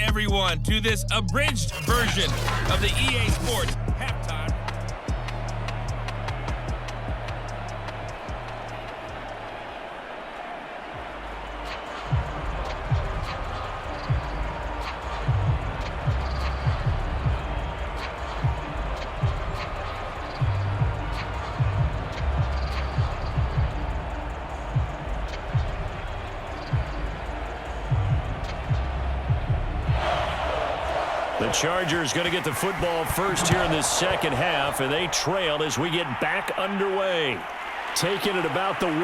everyone, to this abridged version of the EA Sports Halftime. The Chargers going to get the football first here in this second half, and they trail as we get back underway. Taking it about the 1.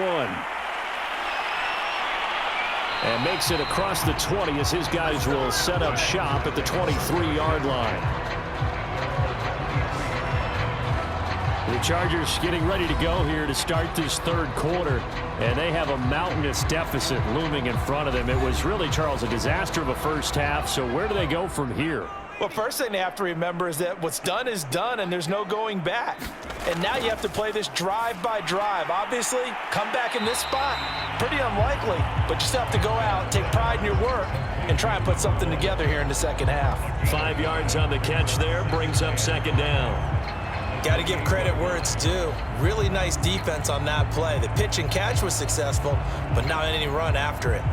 And makes it across the 20 as his guys will set up shop at the 23-yard line. The Chargers getting ready to go here to start this third quarter, and they have a mountainous deficit looming in front of them. It was really, Charles, a disaster of a first half, so where do they go from here? Well, first thing they have to remember is that what's done is done, and there's no going back. And now you have to play this drive by drive. Obviously, come back in this spot, pretty unlikely, but you still have to go out, take pride in your work, and try and put something together here in the second half. 5 yards on the catch there, brings up second down. Got to give credit where it's due. Really nice defense on that play. The pitch and catch was successful, but not any run after it.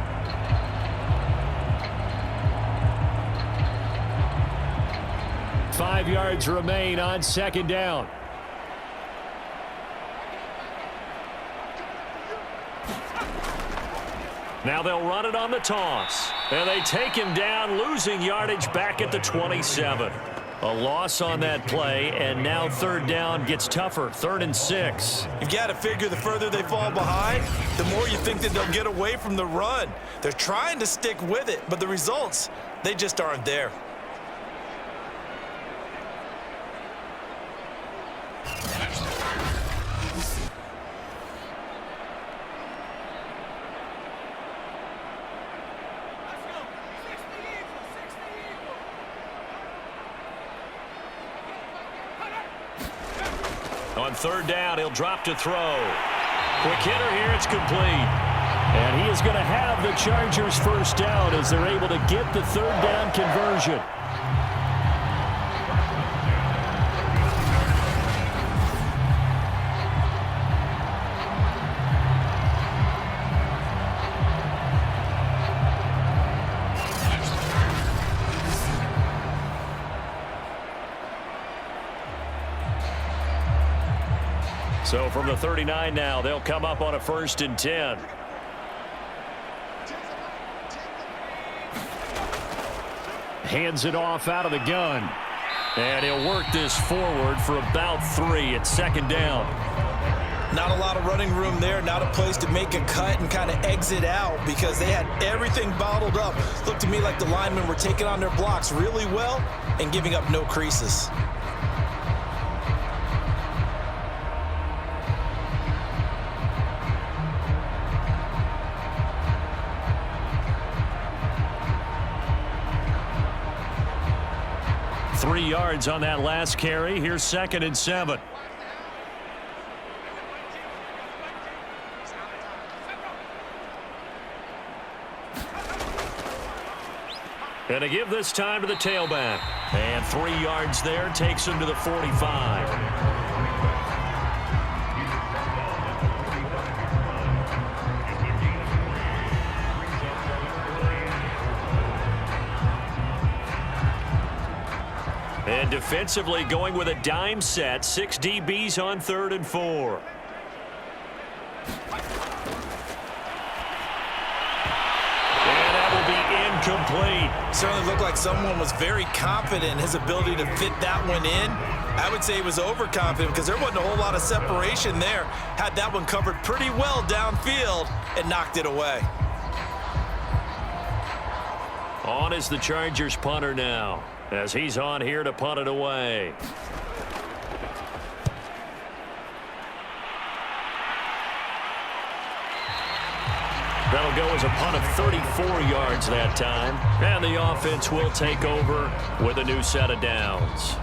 Five yards remain on second down. Now they'll run it on the toss. And they take him down, losing yardage back at the 27. A loss on that play, and now third down gets tougher. 3rd and 6. You've got to figure the further they fall behind, the more you think that they'll get away from the run. They're trying to stick with it, but the results, they just aren't there. On third down, he'll drop to throw. Quick hitter here, it's complete. And he is going to have the Chargers first down as they're able to get the third down conversion. So from the 39 now, they'll come up on a 1st and 10. Hands it off out of the gun. And he'll work this forward for about 3 at second down. Not a lot of running room there, not a place to make a cut and kind of exit out because they had everything bottled up. Looked to me like the linemen were taking on their blocks really well and giving up no creases. Three yards on that last carry. Here's 2nd and 7. And to give this time to the tailback. And 3 yards there takes him to the 45. And defensively going with a dime set. 6 DBs on 3rd and 4. And that will be incomplete. Certainly looked like someone was very confident in his ability to fit that one in. I would say he was overconfident because there wasn't a whole lot of separation there. Had that one covered pretty well downfield and knocked it away. On is the Chargers punter now, as he's on here to punt it away. That'll go as a punt of 34 yards that time. And the offense will take over with a new set of downs.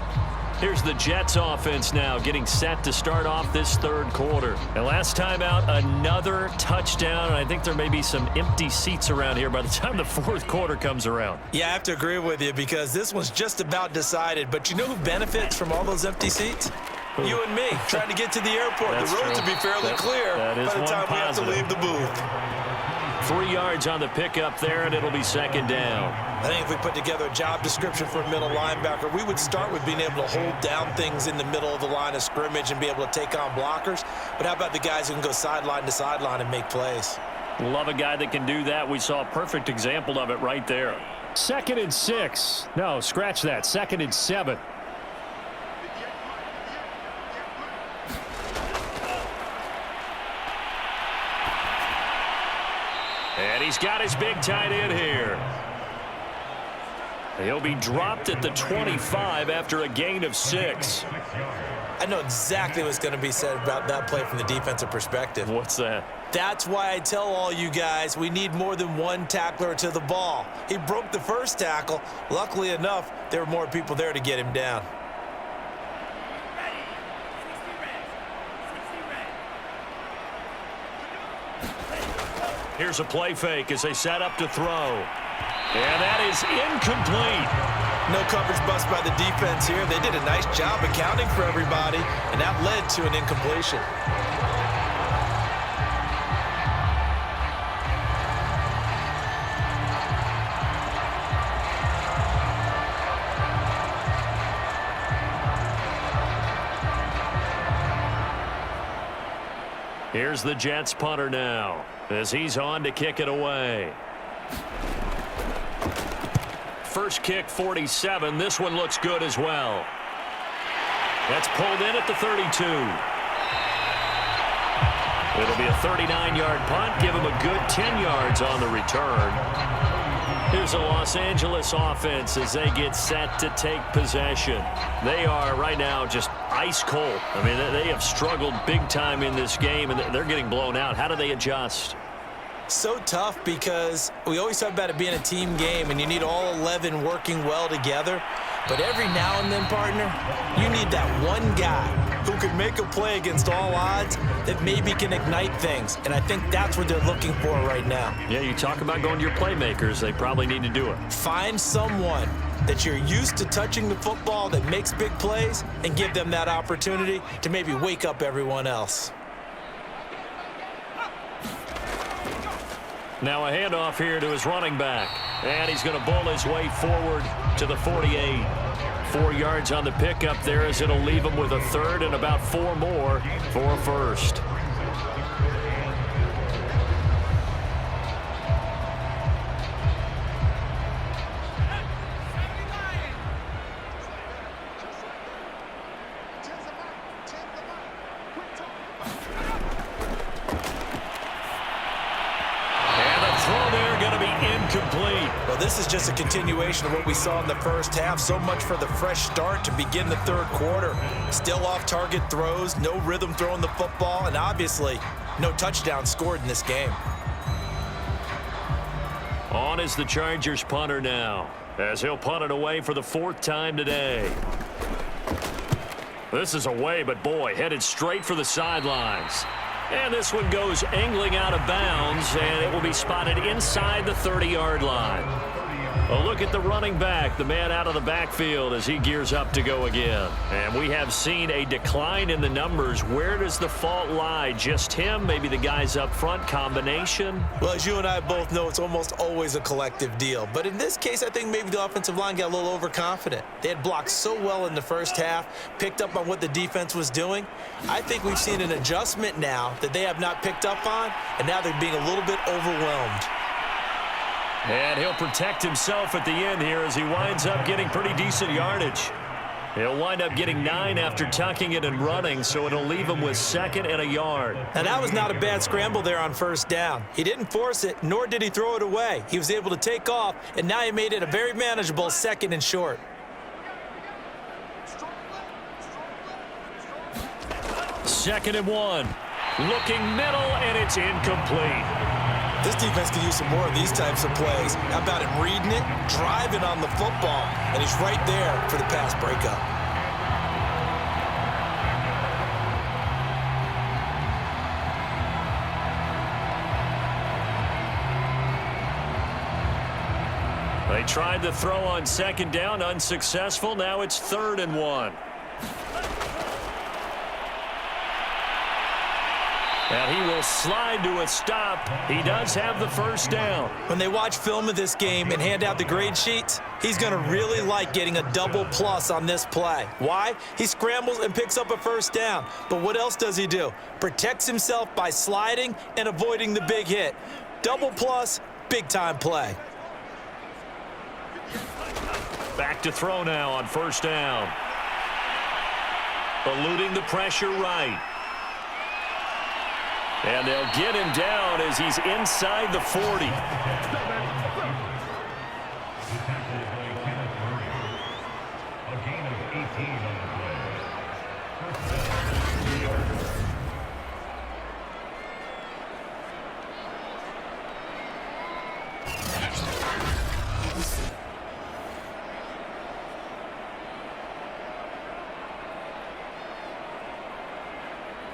Here's the Jets offense now getting set to start off this third quarter. And last time out, another touchdown. And I think there may be some empty seats around here by the time the fourth quarter comes around. Yeah, I have to agree with you because this one's just about decided. But you know who benefits from all those empty seats? You and me, trying to get to the airport. That's the roads true. will be fairly clear that is by the time we have to leave the booth. 3 yards on the pickup there, and it'll be second down. I think if we put together a job description for a middle linebacker, we would start with being able to hold down things in the middle of the line of scrimmage and be able to take on blockers. But how about the guys who can go sideline to sideline and make plays? Love a guy that can do that. We saw a perfect example of it right there. 2nd and 6. No, scratch that. 2nd and 7. And he's got his big tight end here. He'll be dropped at the 25 after a gain of 6. I know exactly what's going to be said about that play from the defensive perspective. What's that? That's why I tell all you guys we need more than one tackler to the ball. He broke the first tackle. Luckily enough, there were more people there to get him down. Here's a play fake as they set up to throw. And that is incomplete. No coverage bust by the defense here. They did a nice job accounting for everybody, and that led to an incompletion. Here's the Jets punter now as he's on to kick it away. First kick, 47. This one looks good as well. That's pulled in at the 32. It'll be a 39-yard punt. Give him a good 10 yards on the return. Here's the Los Angeles offense as they get set to take possession. They are right now just ice cold. I mean, they have struggled big time in this game, and they're getting blown out. How do they adjust? So tough because we always talk about it being a team game, and you need all 11 working well together. But every now and then, partner, you need that one guy who can make a play against all odds that maybe can ignite things. And I think that's what they're looking for right now. Yeah, you talk about going to your playmakers. They probably need to do it. Find someone that you're used to touching the football that makes big plays and give them that opportunity to maybe wake up everyone else. Now a handoff here to his running back. And he's going to bowl his way forward to the 48. 4 yards on the pickup there as it'll leave him with a third and about 4 more for a first. Incomplete. Well, this is just a continuation of what we saw in the first half. So much for the fresh start to begin the third quarter. Still off-target throws, no rhythm throwing the football, and obviously no touchdown scored in this game. On is the Chargers punter now, as he'll punt it away for the 4th time today. This is away, but boy, headed straight for the sidelines. And this one goes angling out of bounds, and it will be spotted inside the 30-yard line. A look at the running back, the man out of the backfield as he gears up to go again. And we have seen a decline in the numbers. Where does the fault lie? Just him? Maybe the guys up front? Combination? Well, as you and I both know, it's almost always a collective deal. But in this case, I think maybe the offensive line got a little overconfident. They had blocked so well in the first half, picked up on what the defense was doing. I think we've seen an adjustment now that they have not picked up on, and now they're being a little bit overwhelmed. And he'll protect himself at the end here as he winds up getting pretty decent yardage. He'll wind up getting 9 after tucking it and running, so it'll leave him with 2nd and a yard. Now, that was not a bad scramble there on first down. He didn't force it, nor did he throw it away. He was able to take off, and now he made it a very manageable 2nd and short. Second and 1. Looking middle, and it's incomplete. This defense could use some more of these types of plays. How about him reading it, driving on the football, and he's right there for the pass breakup. tried to throw on second down, unsuccessful. Now it's 3rd and 1. And he will slide to a stop. He does have the first down. When they watch film of this game and hand out the grade sheets, he's going to really like getting a double plus on this play. Why? He scrambles and picks up a first down. But what else does he do? Protects himself by sliding and avoiding the big hit. Double plus, big-time play. Back to throw now on first down. Eluding the pressure right. And they'll get him down as he's inside the 40.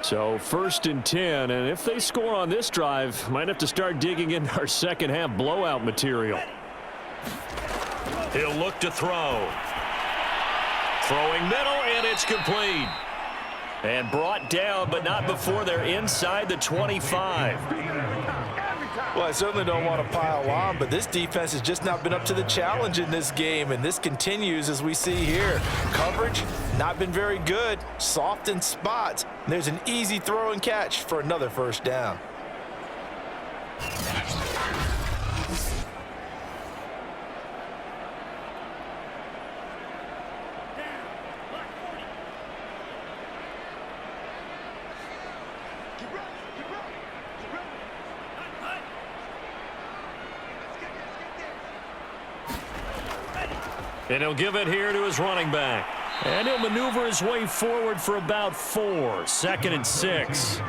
So 1st and 10, and if they score on this drive, might have to start digging into our second half blowout material. He'll look to throw. Throwing middle, and it's complete. And brought down, but not before they're inside the 25. Well, I certainly don't want to pile on, but this defense has just not been up to the challenge in this game, and this continues as we see here. Coverage, not been very good, soft in spots. There's an easy throw and catch for another first down. And he'll give it here to his running back. And he'll maneuver his way forward for about 4. 2nd and 6.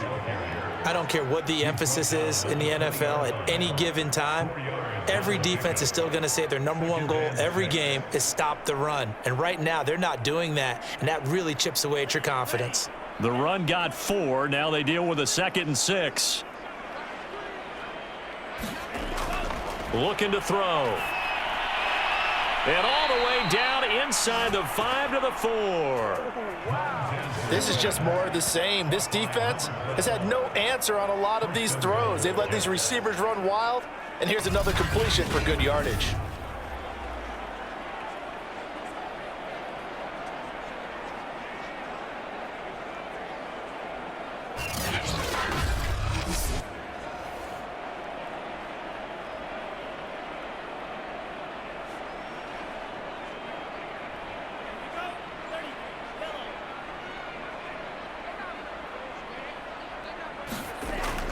I don't care what the emphasis is in the NFL at any given time. Every defense is still going to say their #1 goal every game is stop the run. And right now, they're not doing that, and that really chips away at your confidence. The run got 4. Now they deal with a 2nd and 6. Looking to throw. And all the way down inside the 5 to the 4. This is just more of the same. This defense has had no answer on a lot of these throws. They've let these receivers run wild, and here's another completion for good yardage.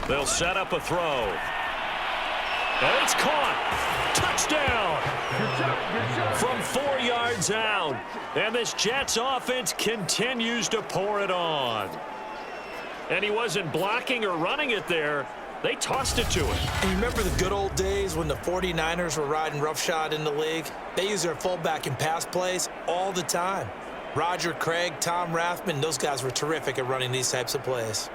They'll set up a throw. And it's caught. Touchdown. From 4 yards out. And this Jets offense continues to pour it on. And he wasn't blocking or running it there. They tossed it to him. And you remember the good old days when the 49ers were riding roughshod in the league? They used their fullback in pass plays all the time. Roger Craig, Tom Rathman, those guys were terrific at running these types of plays.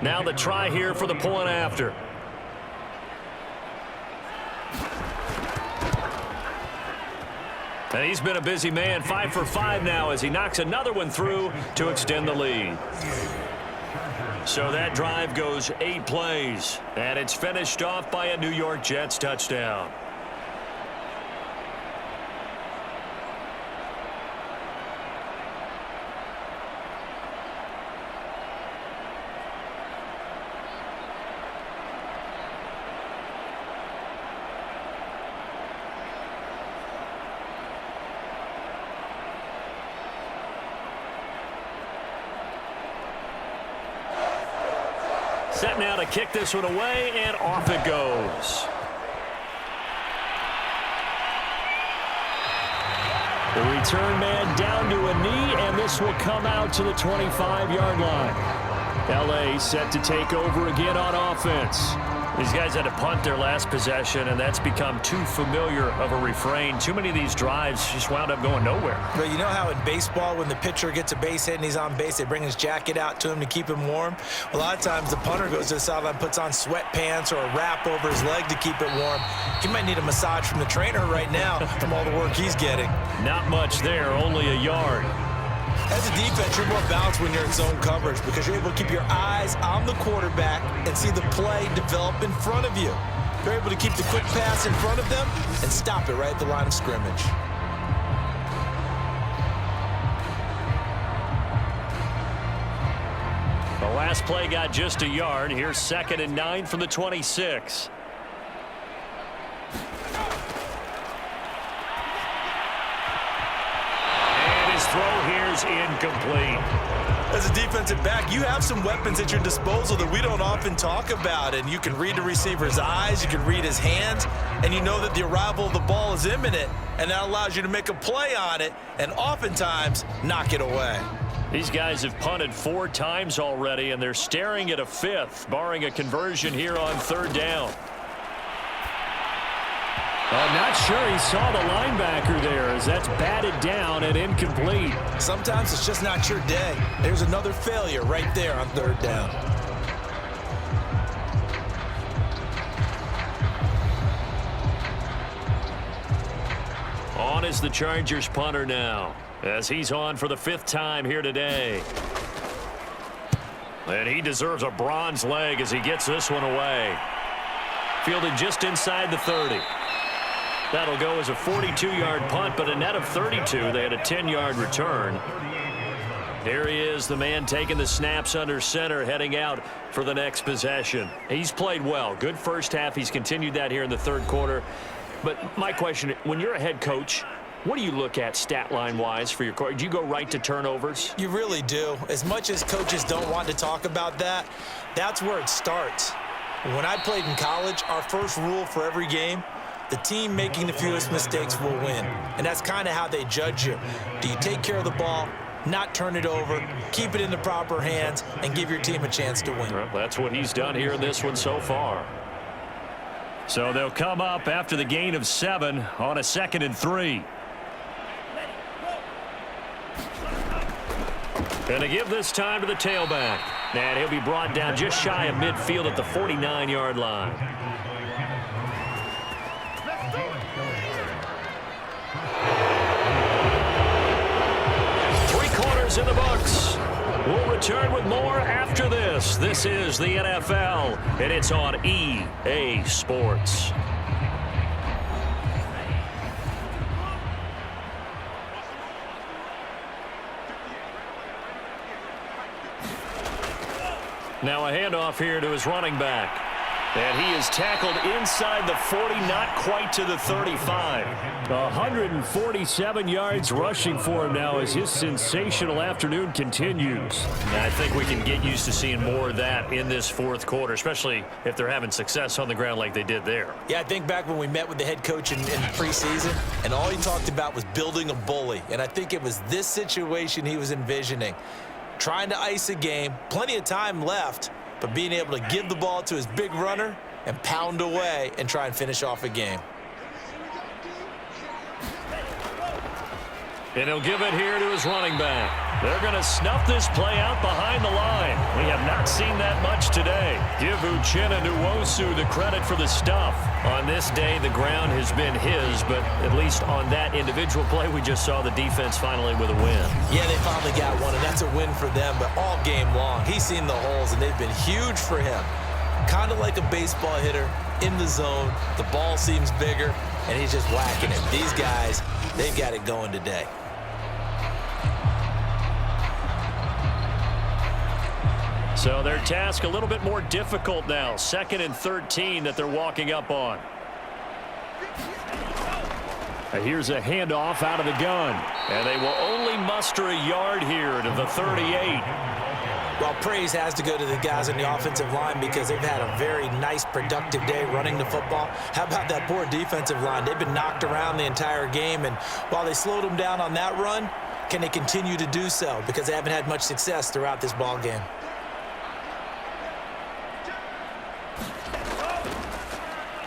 Now the try here for the point after. And he's been a busy man, 5 for 5 now as he knocks another one through to extend the lead. So that drive goes 8 plays, and it's finished off by a New York Jets touchdown. Set now to kick this one away, and off it goes. The return man down to a knee, and this will come out to the 25-yard line. L.A. set to take over again on offense. These guys had to punt their last possession, and that's become too familiar of a refrain. Too many of these drives just wound up going nowhere. But you know how in baseball, when the pitcher gets a base hit and he's on base, they bring his jacket out to him to keep him warm? A lot of times the punter goes to the sideline, puts on sweatpants or a wrap over his leg to keep it warm. He might need a massage from the trainer right now from all the work he's getting. Not much there, only a yard. As a defense, you're more balanced when you're in zone coverage because you're able to keep your eyes on the quarterback and see the play develop in front of you. You're able to keep the quick pass in front of them and stop it right at the line of scrimmage. The last play got just a yard. Here's 2nd and 9 from the 26. Throw here's incomplete. As a defensive back, you have some weapons at your disposal that we don't often talk about, and you can read the receiver's eyes, you can read his hands, and you know that the arrival of the ball is imminent, and that allows you to make a play on it and oftentimes knock it away. These guys have punted 4 times already, and they're staring at a 5th, barring a conversion here on 3rd down. I'm not sure he saw the linebacker there as that's batted down and incomplete. Sometimes it's just not your day. There's another failure right there on 3rd down. On is the Chargers punter now as he's on for the 5th time here today. And he deserves a bronze leg as he gets this one away. Fielded just inside the 30. That'll go as a 42-yard punt, but a net of 32. They had a 10-yard return. Here he is, the man taking the snaps under center, heading out for the next possession. He's played well. Good first half. He's continued that here in the 3rd quarter. But my question, when you're a head coach, what do you look at stat line-wise for your coach? Do you go right to turnovers? You really do. As much as coaches don't want to talk about that, that's where it starts. When I played in college, our first rule for every game, the team making the fewest mistakes will win. And that's kind of how they judge you. Do you take care of the ball, not turn it over, keep it in the proper hands, and give your team a chance to win? Well, that's what he's done here in this one so far. So they'll come up after the gain of 7 on a 2nd and 3. And to give this time to the tailback. And he'll be brought down just shy of midfield at the 49-yard line. In the books. We'll return with more after this. This is the NFL, and it's on EA Sports. Now a handoff here to his running back. And he is tackled inside the 40, not quite to the 35. 147 yards rushing for him now as his sensational afternoon continues. And I think we can get used to seeing more of that in this 4th quarter, especially if they're having success on the ground like they did there. Yeah, I think back when we met with the head coach in preseason, and all he talked about was building a bully. And I think it was this situation he was envisioning. Trying to ice a game, plenty of time left, but being able to give the ball to his big runner and pound away and try and finish off a game. And he'll give it here to his running back. They're going to snuff this play out behind the line. We have not seen that much today. Give Uchenna Nwosu the credit for the stuff. On this day, the ground has been his, but at least on that individual play, we just saw the defense finally with a win. Yeah, they finally got one, and that's a win for them, but all game long, he's seen the holes, and they've been huge for him. Kind of like a baseball hitter in the zone. The ball seems bigger, and he's just whacking it. These guys, they've got it going today. So their task a little bit more difficult now. 2nd and 13 that they're walking up on. And here's a handoff out of the gun. And they will only muster a yard here to the 38. Well, praise has to go to the guys on the offensive line because they've had a very nice, productive day running the football. How about that poor defensive line? They've been knocked around the entire game, and while they slowed them down on that run, can they continue to do so? Because they haven't had much success throughout this ball game.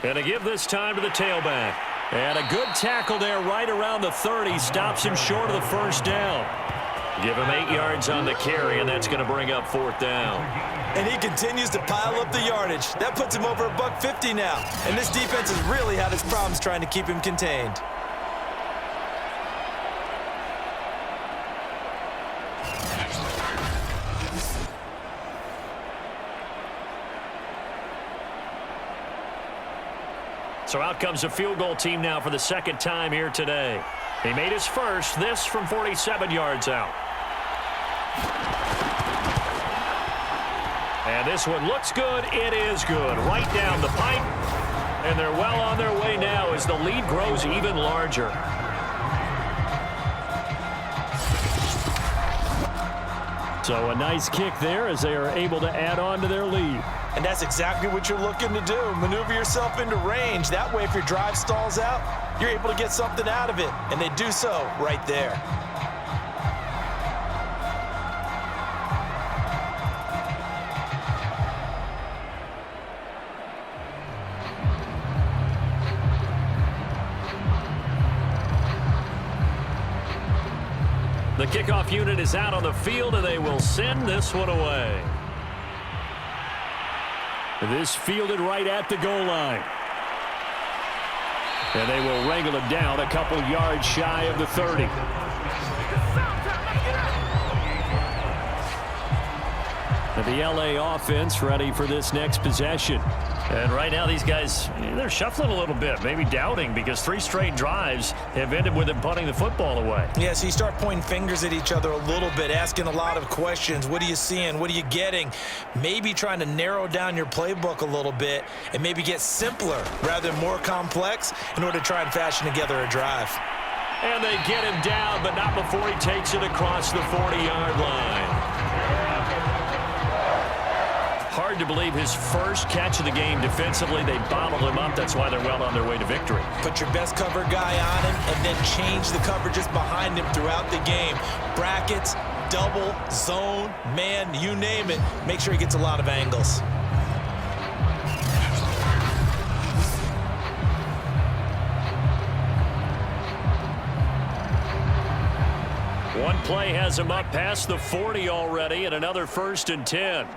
And to give this time to the tailback. And a good tackle there right around the 30. Stops him short of the first down. Give him 8 yards on the carry, and that's going to bring up 4th down. And he continues to pile up the yardage. That puts him over $150 now. And this defense has really had its problems trying to keep him contained. So out comes a field goal team now for the second time here today. He made his first, this from 47 yards out. And this one looks good. It is good. Right down the pipe. And they're well on their way now as the lead grows even larger. So a nice kick there as they are able to add on to their lead. And that's exactly what you're looking to do. Maneuver yourself into range. That way, if your drive stalls out, you're able to get something out of it. And they do so right there. The kickoff unit is out on the field, and they will send this one away. This fielded right at the goal line. And they will wrangle it down a couple yards shy of the 30. And the LA offense ready for this next possession. And right now these guys, they're shuffling a little bit, maybe doubting, because 3 straight drives have ended with them punting the football away. Yeah, so you start pointing fingers at each other a little bit, asking a lot of questions. What are you seeing? What are you getting? Maybe trying to narrow down your playbook a little bit and maybe get simpler rather than more complex in order to try and fashion together a drive. And they get him down, but not before he takes it across the 40-yard line. Hard to believe his first catch of the game defensively. They bottled him up. That's why they're well on their way to victory. Put your best cover guy on him and then change the coverages behind him throughout the game. Brackets, double, zone, man, you name it. Make sure he gets a lot of angles. One play has him up past the 40 already, and another 1st and 10.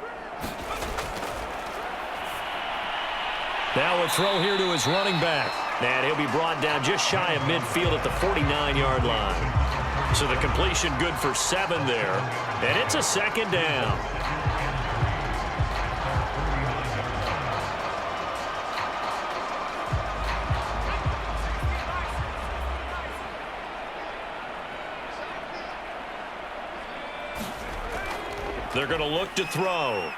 Now a throw here to his running back. And he'll be brought down just shy of midfield at the 49-yard line. So the completion good for 7 there. And it's a 2nd down. They're going to look to throw.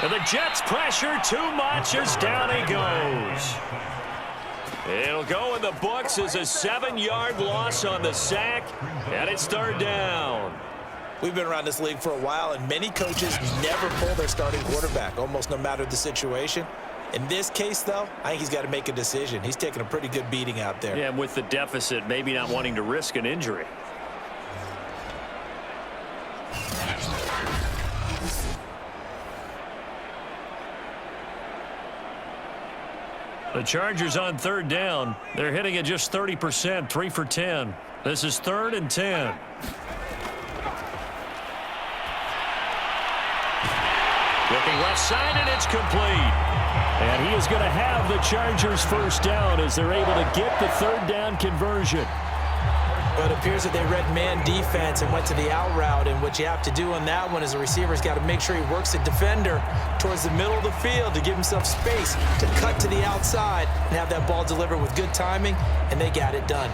And the Jets pressure too much as down he goes. It'll go in the books as a 7-yard loss on the sack, and it's 3rd down. We've been around this league for a while, and many coaches never pull their starting quarterback, almost no matter the situation. In this case, though, I think he's got to make a decision. He's taking a pretty good beating out there. Yeah, and with the deficit, maybe not wanting to risk an injury. The Chargers on 3rd down. They're hitting it just 30%, 3 for 10. This is 3rd and 10. Looking left side, and it's complete. And he is going to have the Chargers' 1st down as they're able to get the 3rd down conversion. But it appears that they read man defense and went to the out route, and what you have to do on that one is the receiver's got to make sure he works the defender towards the middle of the field to give himself space to cut to the outside and have that ball delivered with good timing, and they got it done.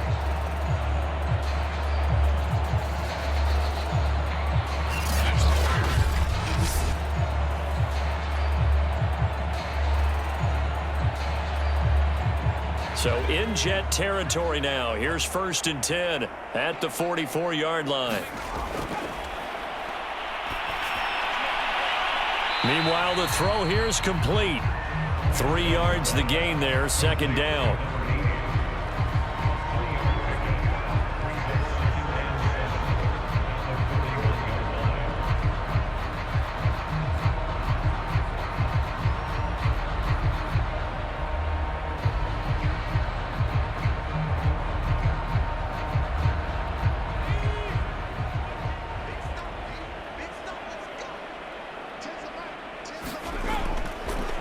So in Jet territory now. Here's 1st and 10 at the 44-yard line. Meanwhile, the throw here is complete. 3 yards the gain there, 2nd down.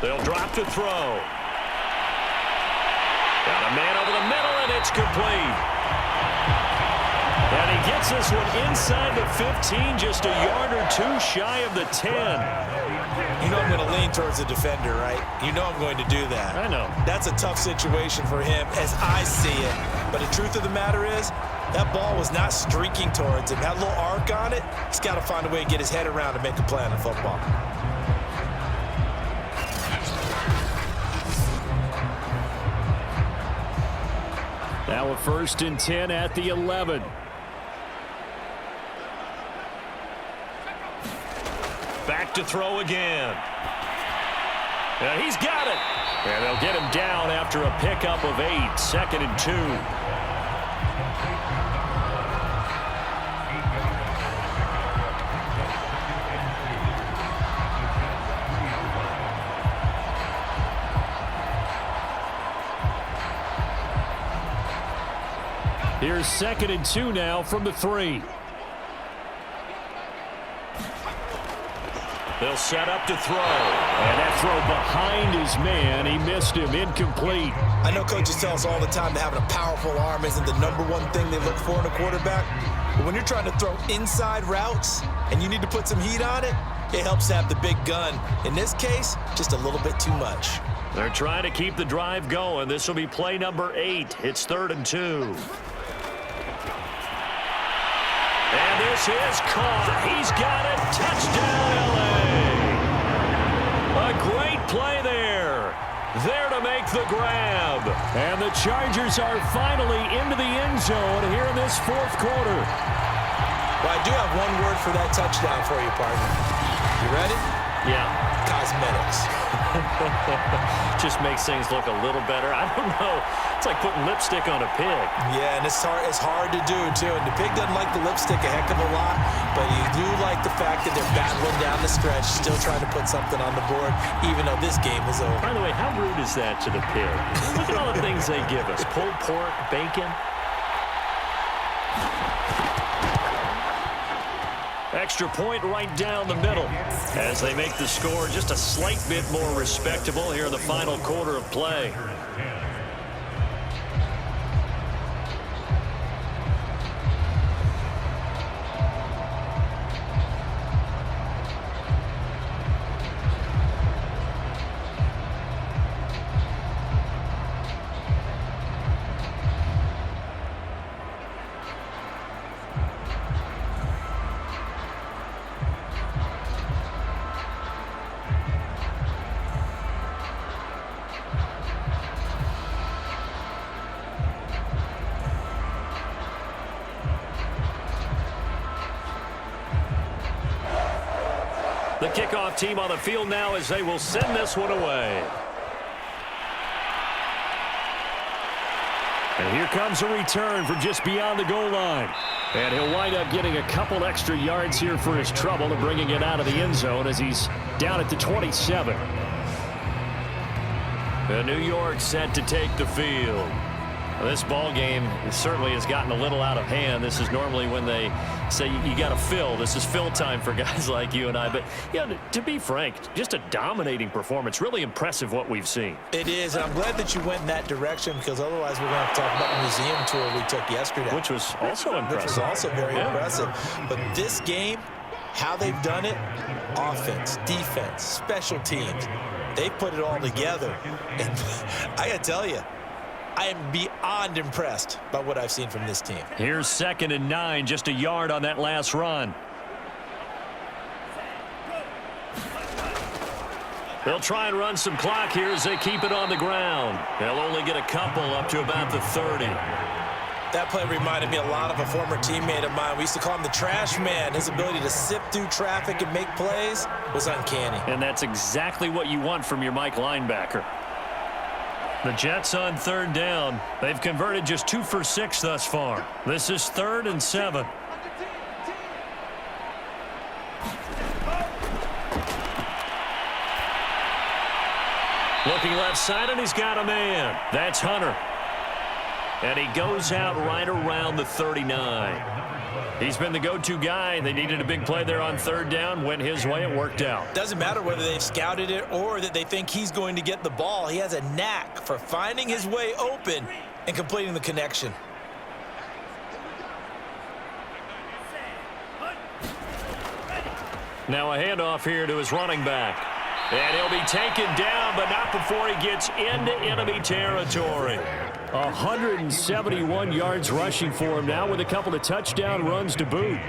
They'll drop to throw. Got a man over the middle, and it's complete. And he gets this one inside the 15, just a yard or two shy of the 10. You know I'm going to lean towards the defender, right? You know I'm going to do that. I know. That's a tough situation for him as I see it. But the truth of the matter is, that ball was not streaking towards him. That little arc on it, he's got to find a way to get his head around and make a play on the football. Now a 1st and 10 at the 11. Back to throw again. And he's got it. And they'll get him down after a pickup of 8. 2nd and 2. Here's 2nd and 2 now from the 3. They'll set up to throw. And that throw behind his man. He missed him. Incomplete. I know coaches tell us all the time that having a powerful arm isn't the #1 thing they look for in a quarterback. But when you're trying to throw inside routes and you need to put some heat on it, it helps to have the big gun. In this case, just a little bit too much. They're trying to keep the drive going. This will be play number 8. It's 3rd and 2. And this is caught. He's got it. Touchdown, L.A. A great play there. There to make the grab. And the Chargers are finally into the end zone here in this 4th quarter. Well, I do have one word for that touchdown for you, partner. You ready? Yeah. Cosmetics. Just makes things look a little better. I don't know. It's like putting lipstick on a pig. Yeah, and it's hard to do, too. And the pig doesn't like the lipstick a heck of a lot, but you do like the fact that they're battling down the stretch, still trying to put something on the board, even though this game is over. By the way, how rude is that to the pig? Look at all the things they give us. Pulled pork, bacon. Extra point right down the middle as they make the score just a slight bit more respectable here in the final quarter of play. The kickoff team on the field now as they will send this one away. And here comes a return from just beyond the goal line. And he'll wind up getting a couple extra yards here for his trouble and bringing it out of the end zone as he's down at the 27. The New York set to take the field. Well, this ball game certainly has gotten a little out of hand. This is normally when they say you got to fill. This is fill time for guys like you and I. But, yeah, to be frank, just a dominating performance. Really impressive what we've seen. It is, and I'm glad that you went in that direction because otherwise we're going to have to talk about the museum tour we took yesterday. Which was also impressive. Which was also very impressive. But this game, how they've done it, offense, defense, special teams, they put it all together. And I got to tell you, I am beyond impressed by what I've seen from this team. Here's 2nd and 9, just a yard on that last run. They'll try and run some clock here as they keep it on the ground. They'll only get a couple up to about the 30. That play reminded me a lot of a former teammate of mine. We used to call him the trash man. His ability to sift through traffic and make plays was uncanny. And that's exactly what you want from your Mike linebacker. The Jets on 3rd down. They've converted just 2 for 6 thus far. This is 3rd and 7. Looking left side, and he's got a man. That's Hunter. And he goes out right around the 39. He's been the go-to guy. They needed a big play there on third down. Went his way. It worked out. Doesn't matter whether they've scouted it or that they think he's going to get the ball. He has a knack for finding his way open and completing the connection. Now a handoff here to his running back. And he'll be taken down, but not before he gets into enemy territory. 171 yards rushing for him now with a couple of touchdown runs to boot.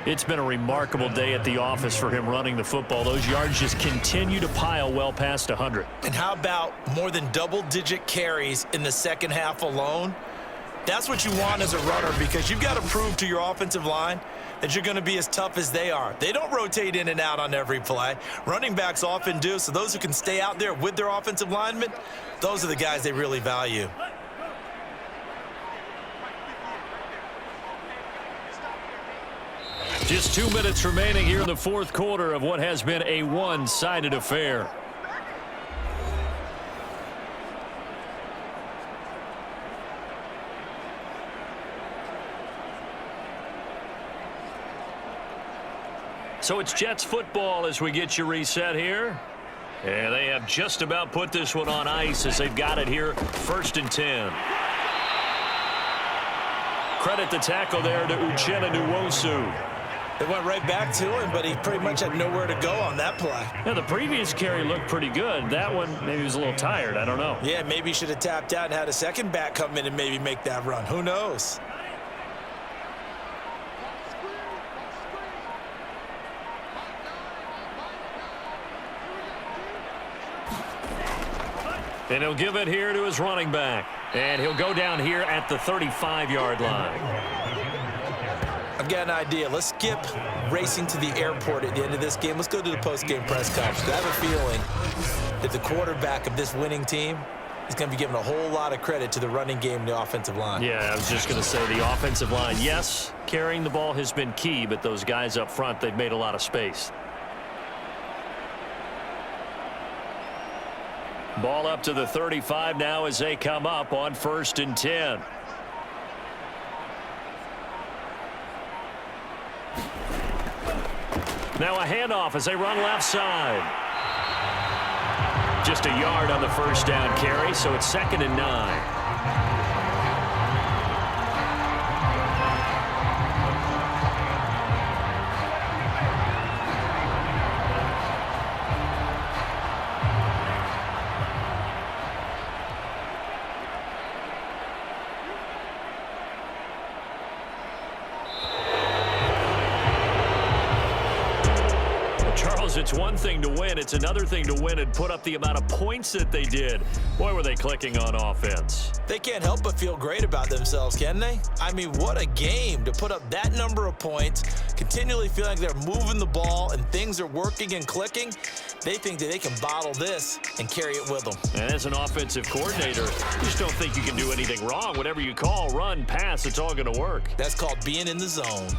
It's been a remarkable day at the office for him running the football. Those yards just continue to pile well past 100. And how about more than double-digit carries in the second half alone? That's what you want as a runner, because you've got to prove to your offensive line that you're going to be as tough as they are. They don't rotate in and out on every play. Running backs often do, so those who can stay out there with their offensive linemen, those are the guys they really value. Just 2 minutes remaining here in the fourth quarter of what has been a one-sided affair. So it's Jets football as we get you reset here. And they have just about put this one on ice as they've got it here, 1st and 10. Credit the tackle there to Uchenna Nwosu. They went right back to him, but he pretty much had nowhere to go on that play. Yeah, the previous carry looked pretty good. That one, maybe he was a little tired. I don't know. Yeah, maybe he should have tapped out and had a second back come in and maybe make that run. Who knows? And he'll give it here to his running back. And he'll go down here at the 35-yard line. I've got an idea. Let's skip racing to the airport at the end of this game. Let's go to the post-game press conference. I have a feeling that the quarterback of this winning team is going to be giving a whole lot of credit to the running game and the offensive line. Yeah, I was just going to say the offensive line, yes, carrying the ball has been key, but those guys up front, they've made a lot of space. Ball up to the 35 now as they come up on 1st and 10. Now a handoff as they run left side. Just a yard on the first down carry, so it's 2nd and 9. It's one thing to win. It's another thing to win and put up the amount of points that they did. Boy, were they clicking on offense. They can't help but feel great about themselves, can they? I mean, what a game to put up that number of points, continually feeling like they're moving the ball and things are working and clicking. They think that they can bottle this and carry it with them. And as an offensive coordinator, you just don't think you can do anything wrong. Whatever you call, run, pass, it's all going to work. That's called being in the zone.